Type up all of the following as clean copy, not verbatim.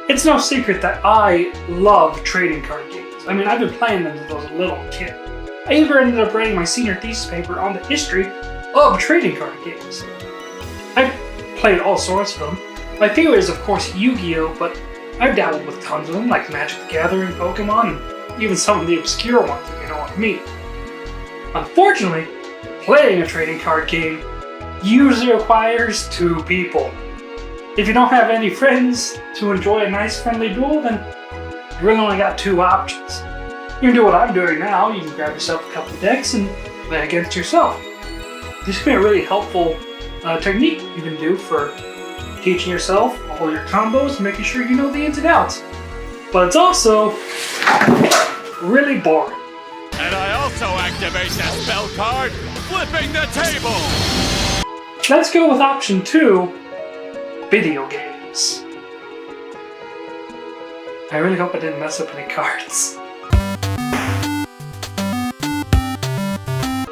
It's no secret that I love trading card games. I mean, I've been playing them since I was a little kid. I even ended up writing my senior thesis paper on the history of trading card games. I've played all sorts of them. My favorite is, of course, Yu-Gi-Oh!, but I've dabbled with tons of them, like Magic the Gathering, Pokemon, and even some of the obscure ones, if you know what I mean. Unfortunately, playing a trading card game usually requires two people. If you don't have any friends to enjoy a nice friendly duel, then you really only got two options. You can do what I'm doing now. You can grab yourself a couple of decks and play against yourself. This can be a really helpful technique you can do for teaching yourself all your combos and making sure you know the ins and outs. But it's also really boring. And I also activate that spell card, flipping the table! Let's go with option 2. Video games. I really hope I didn't mess up any cards.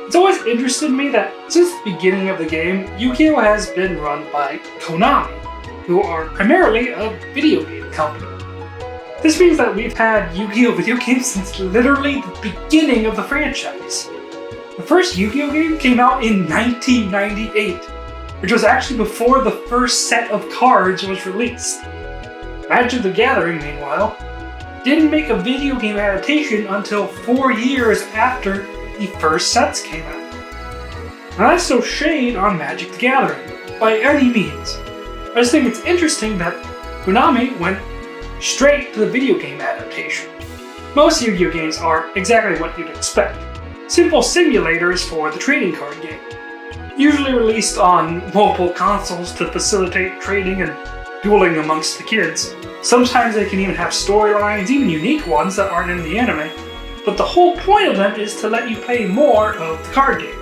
It's always interested me that since the beginning of the game, Yu-Gi-Oh! Has been run by Konami, who are primarily a video game company. This means that we've had Yu-Gi-Oh! Video games since literally the beginning of the franchise. The first Yu-Gi-Oh! Game came out in 1998. Which was actually before the first set of cards was released. Magic the Gathering, meanwhile, didn't make a video game adaptation until 4 years after the first sets came out. Now that's no shade on Magic the Gathering, by any means. I just think it's interesting that Konami went straight to the video game adaptation. Most Yu-Gi-Oh! Games are exactly what you'd expect. Simple simulators for the trading card game. Usually released on mobile consoles to facilitate trading and dueling amongst the kids. Sometimes they can even have storylines, even unique ones that aren't in the anime, but the whole point of them is to let you play more of the card game.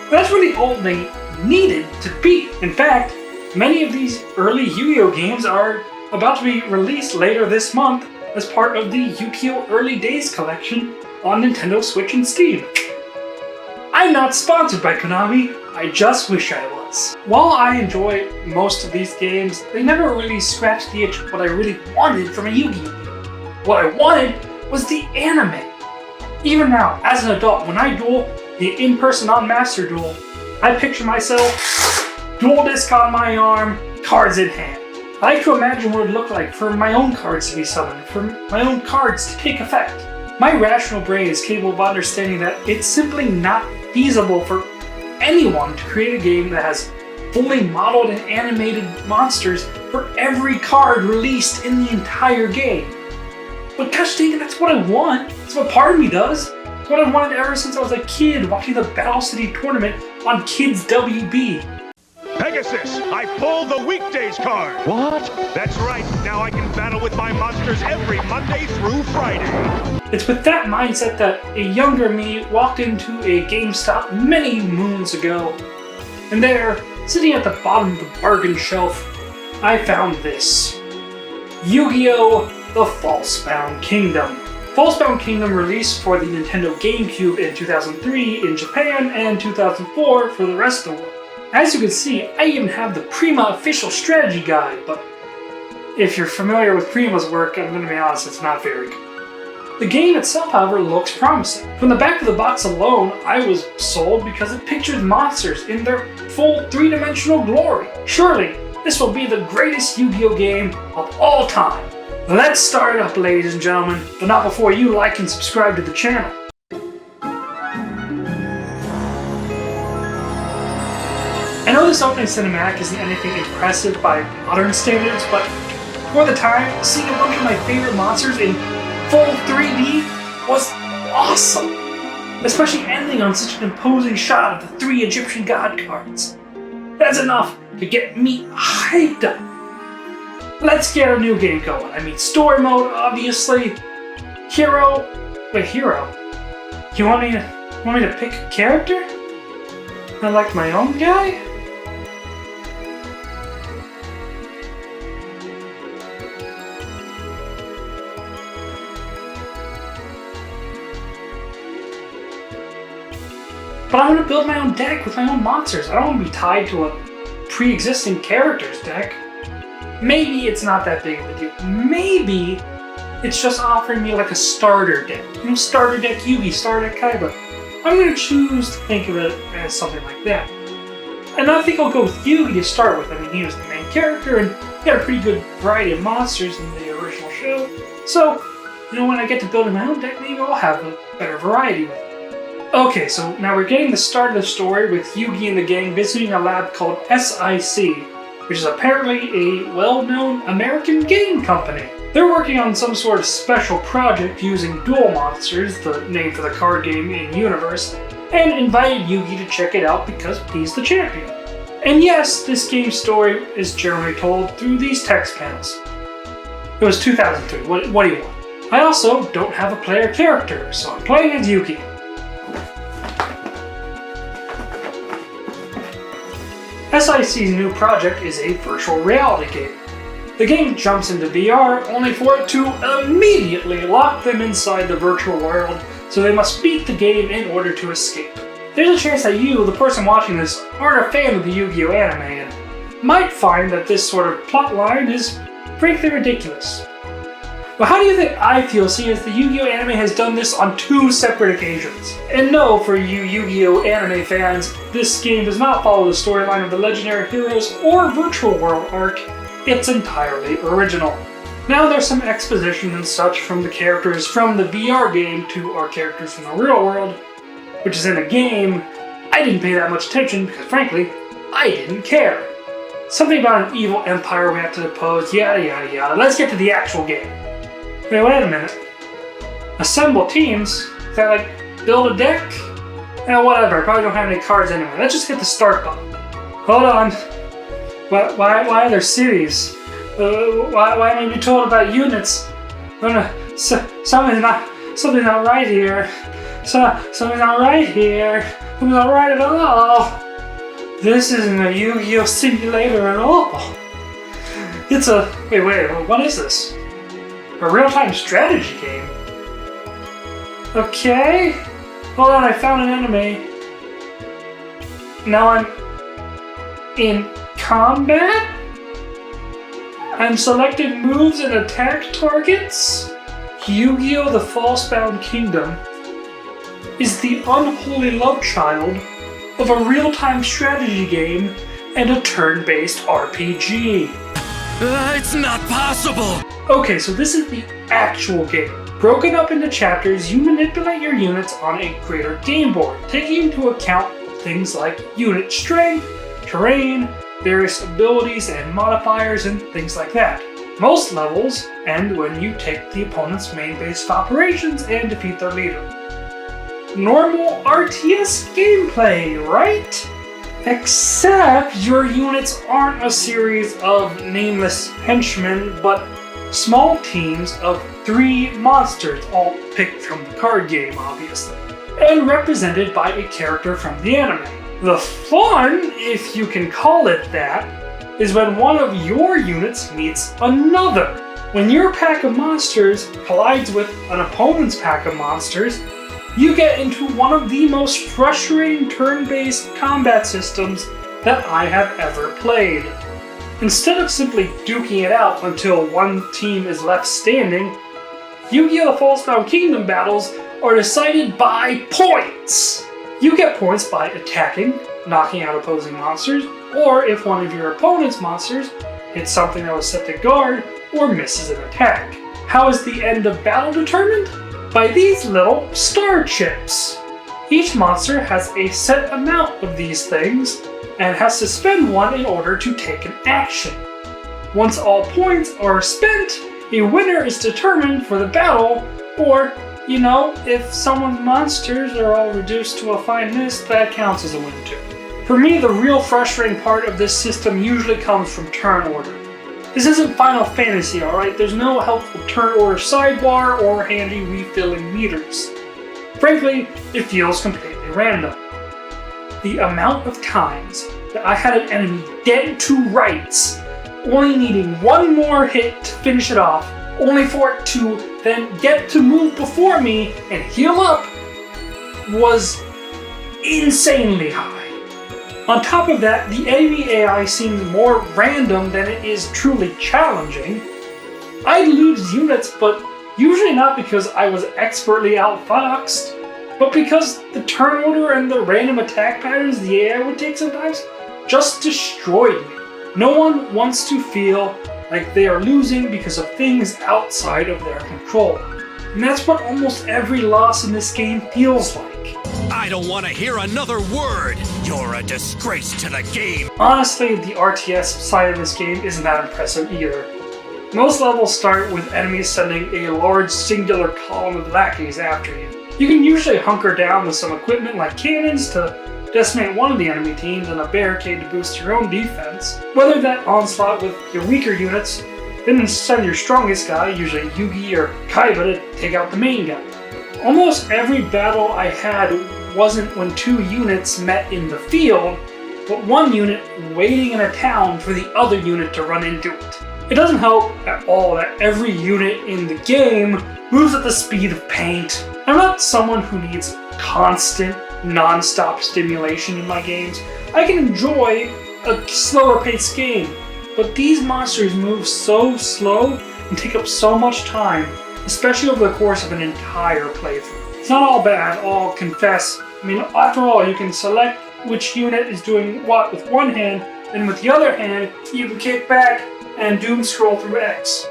That's really all they needed to be. In fact, many of these early Yu-Gi-Oh! Games are about to be released later this month as part of the Yu-Gi-Oh! Early Days collection on Nintendo Switch and Steam. I'm not sponsored by Konami, I just wish I was. While I enjoy most of these games, they never really scratched the itch of what I really wanted from a Yu-Gi-Oh! game. What I wanted was the anime. Even now, as an adult, when I duel the in-person on Master Duel, I picture myself, dual disc on my arm, cards in hand. I like to imagine what it would look like for my own cards to be summoned, for my own cards to take effect. My rational brain is capable of understanding that it's simply not feasible for anyone to create a game that has fully modeled and animated monsters for every card released in the entire game. But gosh dang it, that's what I want. That's what part of me does. It's what I wanted ever since I was a kid watching the Battle City tournament on Kids WB. Pegasus, I pulled the weekdays card. What? That's right. Now I can battle with my monsters every Monday through Friday. It's with that mindset that a younger me walked into a GameStop many moons ago. And there, sitting at the bottom of the bargain shelf, I found this. Yu-Gi-Oh! The Falsebound Kingdom. Falsebound Kingdom released for the Nintendo GameCube in 2003 in Japan and 2004 for the rest of the world. As you can see, I even have the Prima official strategy guide, but if you're familiar with Prima's work, I'm going to be honest, it's not very good. The game itself, however, looks promising. From the back of the box alone, I was sold because it pictures monsters in their full three-dimensional glory. Surely, this will be the greatest Yu-Gi-Oh! Game of all time. Let's start it up, ladies and gentlemen, but not before you like and subscribe to the channel. I know this opening cinematic isn't anything impressive by modern standards, but for the time, seeing a bunch of my favorite monsters in full 3D was awesome! Especially ending on such an imposing shot of the 3 Egyptian god cards. That's enough to get me hyped up. Let's get a new game going. I mean, story mode, obviously. Hero? Wait, hero? You want me to pick a character? I like my own guy? But I want to build my own deck with my own monsters. I don't want to be tied to a pre-existing character's deck. maybe it's not that big of a deal. Maybe it's just offering me like a starter deck. You know, starter deck Yugi, starter deck Kaiba. I'm going to choose to think of it as something like that. And I think I'll go with Yugi to start with. I mean, he was the main character, and he had a pretty good variety of monsters in the original show. So, you know, when I get to build my own deck, maybe I'll have a better variety with it. Okay, so now we're getting the start of the story with Yugi and the gang visiting a lab called SIC, which is apparently a well-known American game company. They're working on some sort of special project using Duel Monsters, the name for the card game in universe, and invited Yugi to check it out because he's the champion. And yes, this game's story is generally told through these text panels. It was 2003, what do you want? I also don't have a player character, so I'm playing as Yugi. SIC's new project is a virtual reality game. The game jumps into VR only for it to immediately lock them inside the virtual world, so they must beat the game in order to escape. There's a chance that you, the person watching this, aren't a fan of the Yu-Gi-Oh anime and might find that this sort of plotline is frankly ridiculous. But how do you think I feel seeing as the Yu-Gi-Oh anime has done this on 2 separate occasions? And no, for you Yu-Gi-Oh anime fans, this game does not follow the storyline of the Legendary Heroes or Virtual World arc. It's entirely original. Now there's some exposition and such from the characters from the VR game to our characters from the real world, which is in a game. I didn't pay that much attention because frankly, I didn't care. Something about an evil empire we have to depose, yada yada yada. Let's get to the actual game. Wait a minute. Assemble teams? Is that like build a deck? Whatever, I probably don't have any cards anyway. Let's just hit the start button. Hold on. Why are there cities? Why am I being told about units? Oh no, something's not right here. Something's not right here. Something's not right at all. This isn't a Yu-Gi-Oh simulator at all. It's a wait, what is this? A real-time strategy game? Okay. Hold on, I found an enemy. Now I'm in combat? I'm selecting moves and attack targets? Yu-Gi-Oh! The Falsebound Kingdom is the unholy love child of a real-time strategy game and a turn-based RPG. It's not possible! Okay, so this is the actual game. Broken up into chapters, you manipulate your units on a greater game board, taking into account things like unit strength, terrain, various abilities and modifiers, and things like that. Most levels end when you take the opponent's main base of operations and defeat their leader. Normal RTS gameplay, right? Except your units aren't a series of nameless henchmen, but small teams of 3 monsters, all picked from the card game, obviously, and represented by a character from the anime. The fun, if you can call it that, is when one of your units meets another. When your pack of monsters collides with an opponent's pack of monsters, you get into one of the most frustrating turn-based combat systems that I have ever played. Instead of simply duking it out until one team is left standing, Yu-Gi-Oh! The Falsebound Kingdom battles are decided by points! You get points by attacking, knocking out opposing monsters, or if one of your opponent's monsters hits something that was set to guard or misses an attack. How is the end of battle determined? By these little star chips. Each monster has a set amount of these things and has to spend one in order to take an action. Once all points are spent, a winner is determined for the battle, or, you know, if someone's monsters are all reduced to a fine mist, that counts as a win too. For me, the real frustrating part of this system usually comes from turn order. This isn't Final Fantasy, alright? There's no helpful turn order sidebar or handy refilling meters. Frankly, it feels completely random. The amount of times that I had an enemy dead to rights, only needing one more hit to finish it off, only for it to then get to move before me and heal up, was insanely high. On top of that, the enemy AI seems more random than it is truly challenging. I'd lose units, but usually not because I was expertly outfoxed, but because the turn order and the random attack patterns the AI would take sometimes just destroyed me. No one wants to feel like they are losing because of things outside of their control. And that's what almost every loss in this game feels like. I don't want to hear another word! You're a disgrace to the game! Honestly, the RTS side of this game isn't that impressive either. Most levels start with enemies sending a large singular column of lackeys after you. You can usually hunker down with some equipment like cannons to decimate one of the enemy teams and a barricade to boost your own defense. Weather that onslaught with your weaker units, then send your strongest guy, usually Yugi or Kaiba, to take out the main guy. Almost every battle I had wasn't when two units met in the field, but one unit waiting in a town for the other unit to run into it. It doesn't help at all that every unit in the game moves at the speed of paint. I'm not someone who needs constant, non-stop stimulation in my games. I can enjoy a slower paced game, but these monsters move so slow and take up so much time, especially over the course of an entire playthrough. It's not all bad, I'll confess. I mean, after all, you can select which unit is doing what with one hand, and with the other hand, you can kick back and doom scroll through X.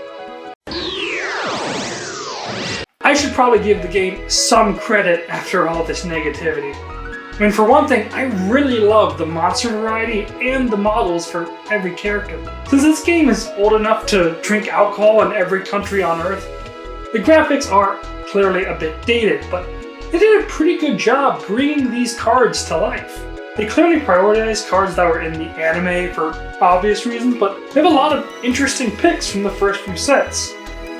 I should probably give the game some credit after all this negativity. I mean, for one thing, I really love the monster variety and the models for every character. Since this game is old enough to drink alcohol in every country on Earth, the graphics are clearly a bit dated, but they did a pretty good job bringing these cards to life. They clearly prioritized cards that were in the anime for obvious reasons, but they have a lot of interesting picks from the first few sets.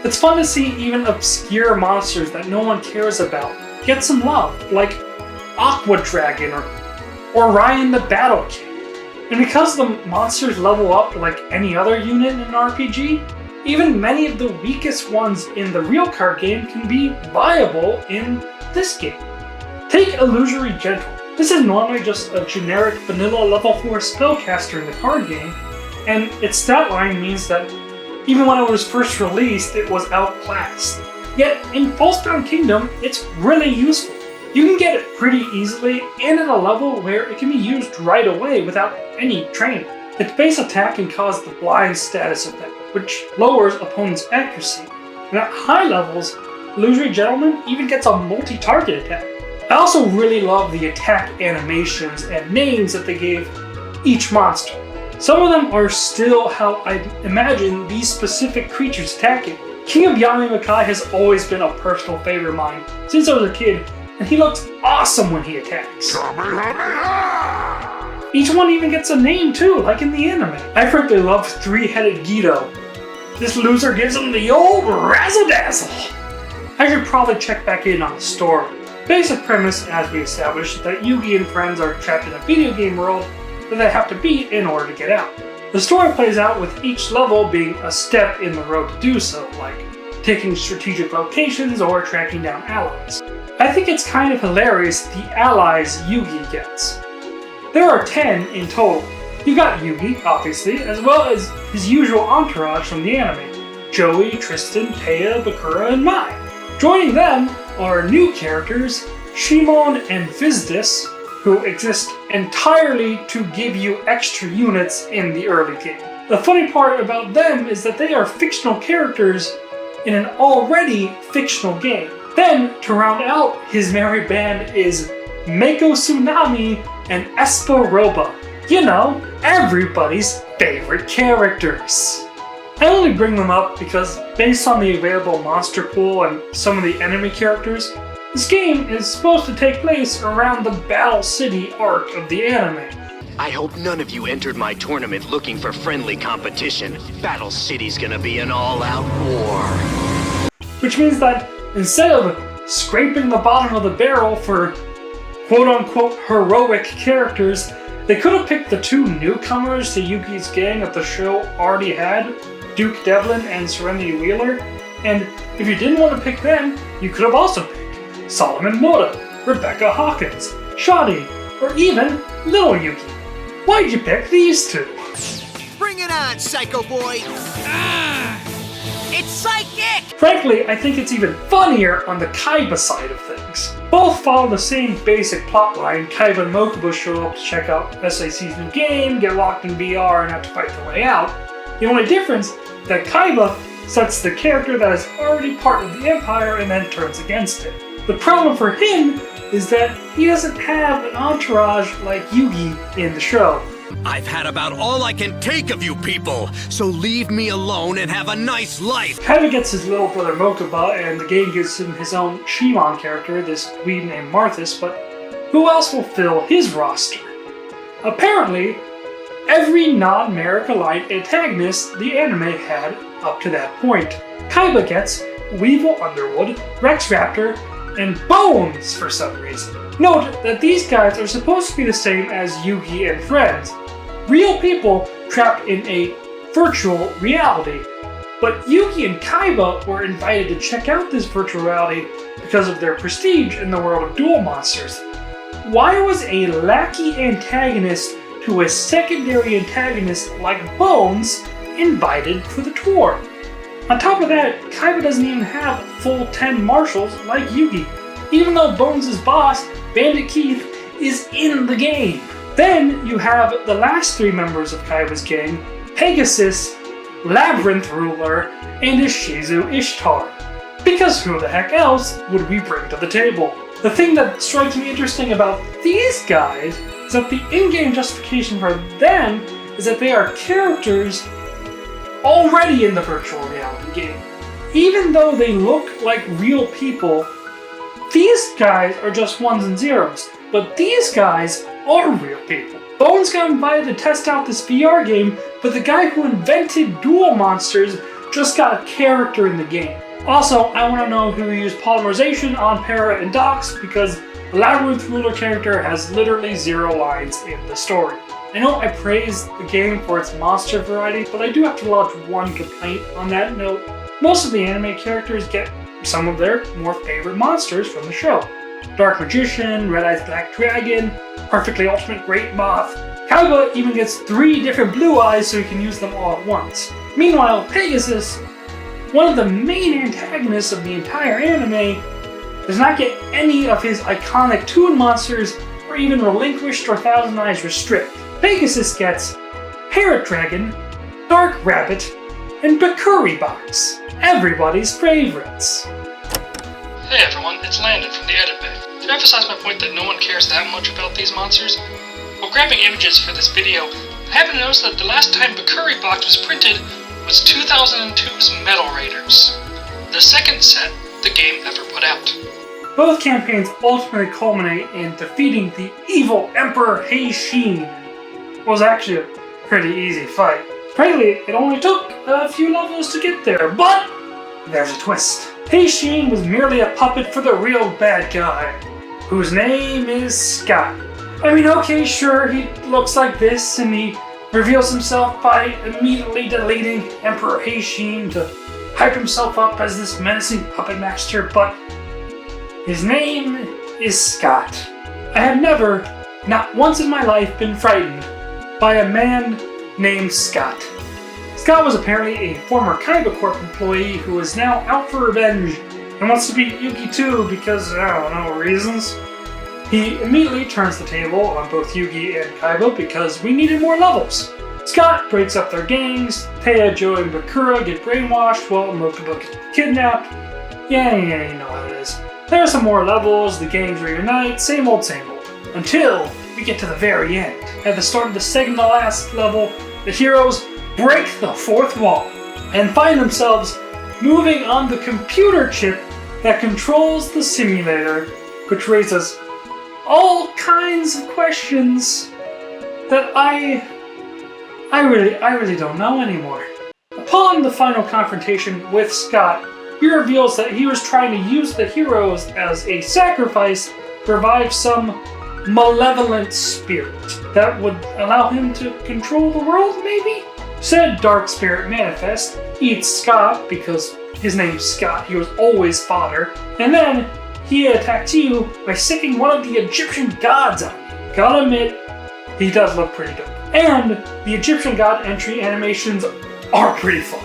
It's fun to see even obscure monsters that no one cares about get some love, like Aqua Dragon or Orion the Battle King. And because the monsters level up like any other unit in an RPG, even many of the weakest ones in the real card game can be viable in this game. Take Illusory Gentle. This is normally just a generic vanilla level 4 spellcaster in the card game, and its stat line means that even when it was first released, it was outclassed. Yet in Falsebound Kingdom, it's really useful. You can get it pretty easily and at a level where it can be used right away without any training. Its base attack can cause the blind status effect, which lowers opponents' accuracy. And at high levels, Illusory Gentleman even gets a multi-target attack. I also really love the attack animations and names that they gave each monster. Some of them are still how I imagine these specific creatures attacking. King of Yami-Makai has always been a personal favorite of mine since I was a kid, and he looks awesome when he attacks. Each one even gets a name too, like in the anime. I frankly love Three-Headed Guido. This loser gives him the old razzle-dazzle. I should probably check back in on the story. Basic premise, as we established, that Yugi and friends are trapped in a video game world that they have to beat in order to get out. The story plays out with each level being a step in the road to do so, like taking strategic locations or tracking down allies. I think it's kind of hilarious the allies Yugi gets. There are 10 in total. You got Yugi, obviously, as well as his usual entourage from the anime: Joey, Tristan, Taya, Bakura, and Mai. Joining them are new characters, Shimon and Vizdis, who exist entirely to give you extra units in the early game. The funny part about them is that they are fictional characters in an already fictional game. Then, to round out his merry band is Mako Tsunami and Espo Roba. You know, everybody's favorite characters. I only bring them up because, based on the available monster pool and some of the enemy characters, this game is supposed to take place around the Battle City arc of the anime. I hope none of you entered my tournament looking for friendly competition. Battle City's gonna be an all-out war. Which means that instead of scraping the bottom of the barrel for quote-unquote heroic characters, they could have picked the two newcomers to Yugi's gang that the show already had, Duke Devlin and Serenity Wheeler, and if you didn't want to pick them, you could have also picked Solomon Moto, Rebecca Hawkins, Shoddy, or even Little Yuki. Why'd you pick these two? Bring it on, Psycho Boy! It's psychic! Frankly, I think it's even funnier on the Kaiba side of things. Both follow the same basic plotline. Kaiba and Mokuba show up to check out SAC's new game, get locked in VR, and have to fight their way out. The only difference is that Kaiba sets the character that is already part of the Empire and then turns against it. The problem for him is that he doesn't have an entourage like Yugi in the show. I've had about all I can take of you people, so leave me alone and have a nice life! Kaiba gets his little brother Mokuba, and the game gives him his own Shimon character, this weeb named Marthas, but who else will fill his roster? Apparently, every non-America Line antagonist the anime had up to that point. Kaiba gets Weevil Underwood, Rex Raptor, and Bones for some reason. Note that these guys are supposed to be the same as Yugi and friends, real people trapped in a virtual reality. But Yugi and Kaiba were invited to check out this virtual reality because of their prestige in the world of duel monsters. Why was a lackey antagonist to a secondary antagonist like Bones invited for the tour? On top of that, Kaiba doesn't even have full 10 marshals like Yugi, even though Bones' boss, Bandit Keith, is in the game. Then you have the last three members of Kaiba's gang, Pegasus, Labyrinth Ruler, and Ishizu Ishtar. Because who the heck else would we bring to the table? The thing that strikes me interesting about these guys is that the in-game justification for them is that they are characters already in the virtual reality game. Even though they look like real people, these guys are just ones and zeros, but these guys are real people. Bones got invited to test out this VR game, but the guy who invented duel monsters just got a character in the game. Also, I want to know who used polymerization on Para and Dox, because the Labyrinth Ruler character has literally 0 lines in the story. I know I praised the game for its monster variety, but I do have to lodge one complaint on that note. Most of the anime characters get some of their more favorite monsters from the show. Dark Magician, Red Eyes Black Dragon, Perfectly Ultimate Great Moth. Kaiba even gets 3 different blue eyes so he can use them all at once. Meanwhile, Pegasus, one of the main antagonists of the entire anime, does not get any of his iconic Toon monsters or even Relinquished or Thousand Eyes Restrict. Pegasus gets Parrot Dragon, Dark Rabbit, and Bakuri Box, everybody's favorites. Hey everyone, it's Landon from the Edit Bay. To emphasize my point that no one cares that much about these monsters, while grabbing images for this video, I happened to notice that the last time Bakuri Box was printed was 2002's Metal Raiders, the second set the game ever put out. Both campaigns ultimately culminate in defeating the evil Emperor Heishin. It was actually a pretty easy fight. Frankly, it only took a few levels to get there, but there's a twist. Heishin was merely a puppet for the real bad guy, whose name is Scott. I mean, okay, sure, he looks like this, and he reveals himself by immediately deleting Emperor Heishin to hype himself up as this menacing puppet master, but his name is Scott. I have never, not once in my life, been frightened by a man named Scott. Scott was apparently a former Kaiba Corp employee who is now out for revenge and wants to beat Yugi too because, I don't know, reasons. He immediately turns the table on both Yugi and Kaiba because we needed more levels. Scott breaks up their gangs, Taya, Joe, and Bakura get brainwashed while Mokuba gets kidnapped. Yeah, you know how it is. There are some more levels, the gangs reunite, same old, until we get to the very end. At the start of the second to last level, the heroes break the 4th wall and find themselves moving on the computer chip that controls the simulator, which raises all kinds of questions that I really don't know anymore. Upon the final confrontation with Scott, he reveals that he was trying to use the heroes as a sacrifice to revive some malevolent spirit that would allow him to control the world, maybe? Said dark spirit manifest eats Scott because his name's Scott, he was always fodder, and then he attacks you by sicking one of the Egyptian gods on you. Gotta admit, he does look pretty dope. And the Egyptian god entry animations are pretty fun.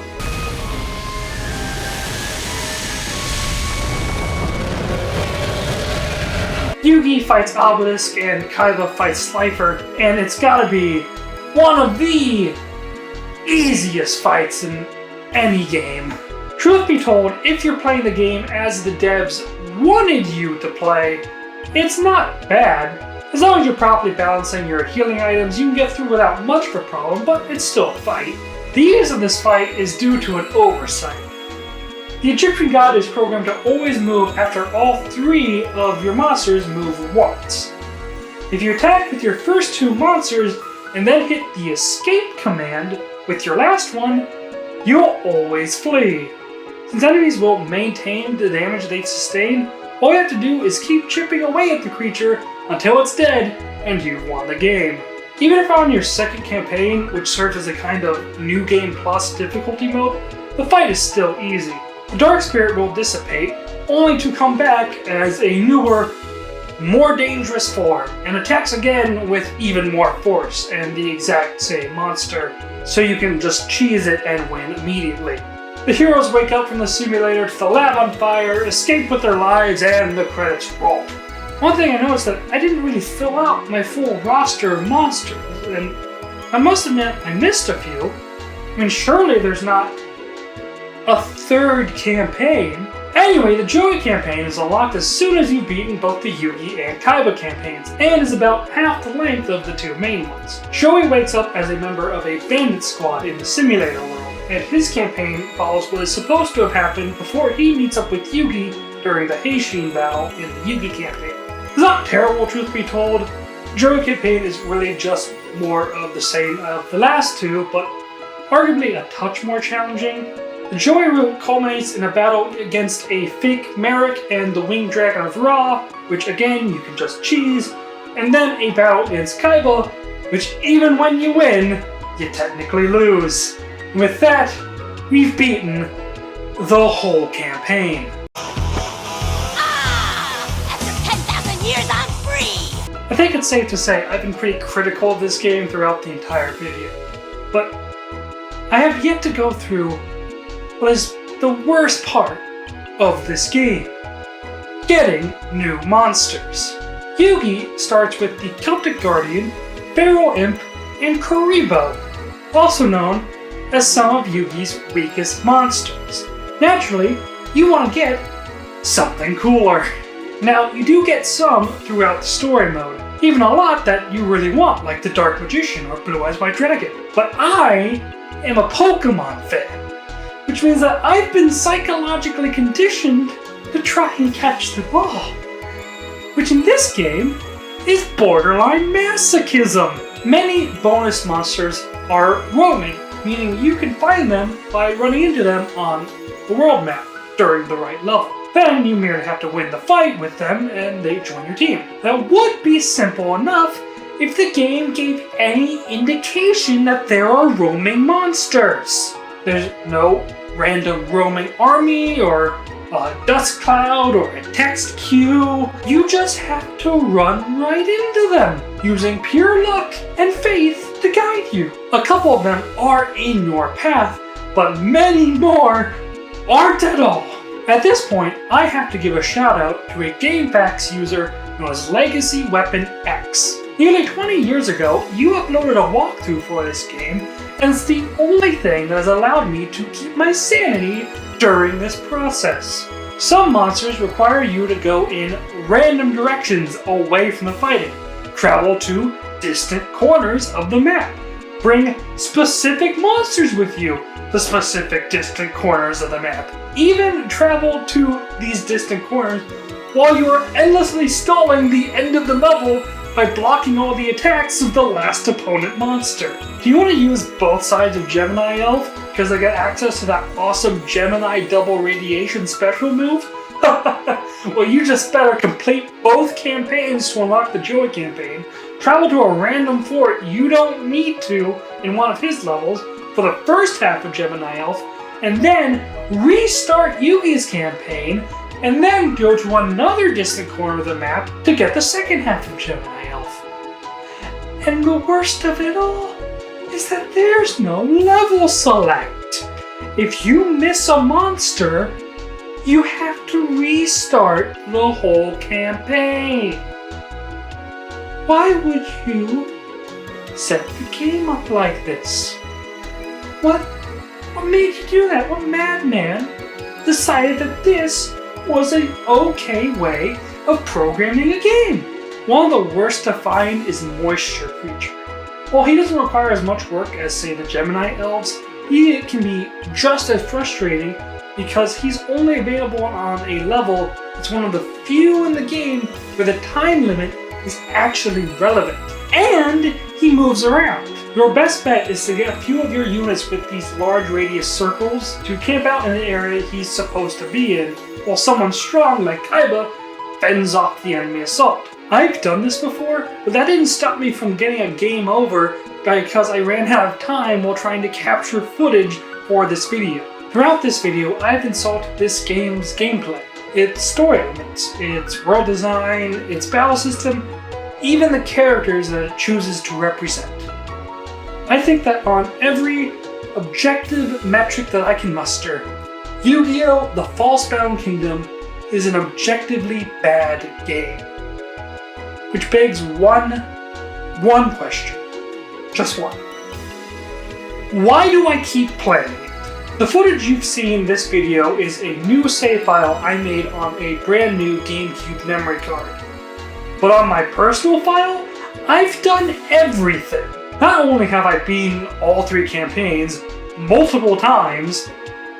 Yugi fights Obelisk and Kaiba fights Slifer, and it's gotta be one of the easiest fights in any game. Truth be told, if you're playing the game as the devs wanted you to play, it's not bad. As long as you're properly balancing your healing items, you can get through without much of a problem, but it's still a fight. The ease of this fight is due to an oversight. The Egyptian god is programmed to always move after all 3 of your monsters move once. If you attack with your first 2 monsters and then hit the escape command with your last one, you'll always flee. Since enemies will maintain the damage they sustain, all you have to do is keep chipping away at the creature until it's dead and you've won the game. Even if on your second campaign, which serves as a kind of New Game Plus difficulty mode, the fight is still easy. The Dark Spirit will dissipate, only to come back as a newer, more dangerous form, and attacks again with even more force and the exact same monster, so you can just cheese it and win immediately. The heroes wake up from the simulator to the lab on fire, escape with their lives, and the credits roll. One thing I noticed that I didn't really fill out my full roster of monsters, and I must admit I missed a few. I mean, surely there's not a third campaign. Anyway, the Joey campaign is unlocked as soon as you've beaten both the Yugi and Kaiba campaigns, and is about half the length of the 2 main ones. Joey wakes up as a member of a bandit squad in the simulator world, and his campaign follows what is supposed to have happened before he meets up with Yugi during the Heishin battle in the Yugi campaign. It's not terrible, truth be told. The Joey campaign is really just more of the same of the last 2, but arguably a touch more challenging. The Joey route culminates in a battle against a fake Merrick and the Winged Dragon of Ra, which again you can just cheese, and then a battle against Kaiba, which even when you win, you technically lose. And with that, we've beaten the whole campaign. After 10,000 years, I'm free! I think it's safe to say I've been pretty critical of this game throughout the entire video, but I have yet to go through what is the worst part of this game: getting new monsters. Yugi starts with the Celtic Guardian, Feral Imp, and Kuribo, also known as some of Yugi's weakest monsters. Naturally, you want to get something cooler. Now, you do get some throughout the story mode, even a lot that you really want, like the Dark Magician or Blue Eyes White Dragon. But I am a Pokemon fan, which means that I've been psychologically conditioned to try and catch them all, which in this game is borderline masochism. Many bonus monsters are roaming, meaning you can find them by running into them on the world map during the right level. Then you merely have to win the fight with them and they join your team. That would be simple enough if the game gave any indication that there are roaming monsters. There's no random roaming army or a dust cloud or a text queue. You just have to run right into them, using pure luck and faith to guide you. A couple of them are in your path, but many more aren't at all. At this point, I have to give a shout out to a GameFAQs user known as Legacy Weapon X. Nearly 20 years ago, you uploaded a walkthrough for this game, and it's the only thing that has allowed me to keep my sanity during this process. Some monsters require you to go in random directions away from the fighting, travel to distant corners of the map, bring specific monsters with you to specific distant corners of the map, even travel to these distant corners while you are endlessly stalling the end of the level by blocking all the attacks of the last opponent monster. Do you want to use both sides of Gemini Elf because I get access to that awesome Gemini double radiation special move? Well, you just better complete both campaigns to unlock the Joey campaign, travel to a random fort you don't need to in one of his levels for the first half of Gemini Elf, and then restart Yugi's campaign, and then go to another distant corner of the map to get the second half of Gemini Elf. And the worst of it all is that there's no level select. If you miss a monster, you have to restart the whole campaign. Why would you set the game up like this? What made you do that? What madman decided that this was an okay way of programming a game? One of the worst to find is Moisture Creature. While he doesn't require as much work as, say, the Gemini Elves, he can be just as frustrating because he's only available on a level that's one of the few in the game where the time limit is actually relevant. And he moves around. Your best bet is to get a few of your units with these large radius circles to camp out in the area he's supposed to be in, while someone strong like Kaiba fends off the enemy assault. I've done this before, but that didn't stop me from getting a game over because I ran out of time while trying to capture footage for this video. Throughout this video, I've insulted this game's gameplay, its story elements, its world design, its battle system, even the characters that it chooses to represent. I think that on every objective metric that I can muster, Yu-Gi-Oh! The Falsebound Kingdom is an objectively bad game. Which begs one question. Just one. Why do I keep playing it? The footage you've seen in this video is a new save file I made on a brand new GameCube memory card. But on my personal file, I've done everything. Not only have I beaten all 3 campaigns multiple times,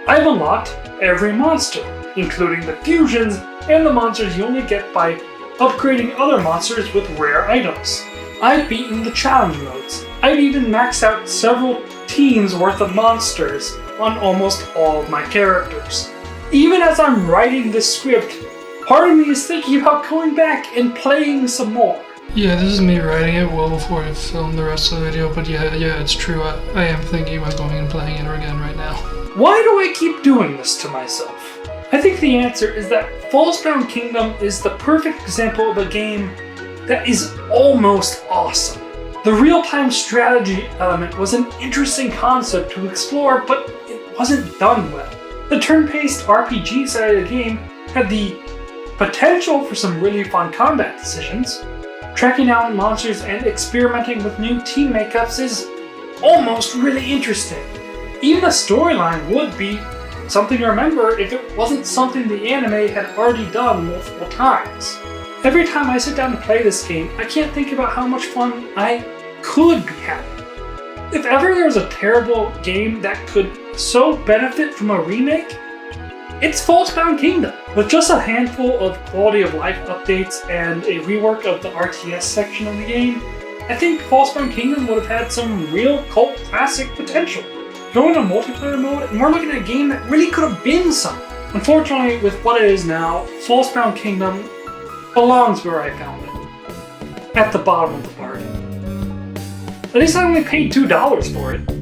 I've unlocked every monster, including the fusions and the monsters you only get by upgrading other monsters with rare items. I've beaten the challenge modes. I've even maxed out several teams worth of monsters on almost all of my characters. Even as I'm writing this script, part of me is thinking about going back and playing some more. Yeah, this is me writing it well before I film the rest of the video, but yeah, it's true. I am thinking about going and playing it again right now. Why do I keep doing this to myself? I think the answer is that Falsebound Kingdom is the perfect example of a game that is almost awesome. The real-time strategy element was an interesting concept to explore, but it wasn't done well. The turn-based RPG side of the game had the potential for some really fun combat decisions. Tracking down monsters and experimenting with new team makeups is almost really interesting. Even the storyline would be something to remember if it wasn't something the anime had already done multiple times. Every time I sit down to play this game, I can't think about how much fun I could be having. If ever there was a terrible game that could so benefit from a remake, it's Falsebound Kingdom. With just a handful of quality of life updates and a rework of the RTS section of the game, I think Falsebound Kingdom would have had some real cult classic potential. Going to multiplayer mode, and we're looking at a game that really could have been something. Unfortunately, with what it is now, Falsebound Kingdom belongs where I found it. At the bottom of the bargain. At least I only paid $2 for it.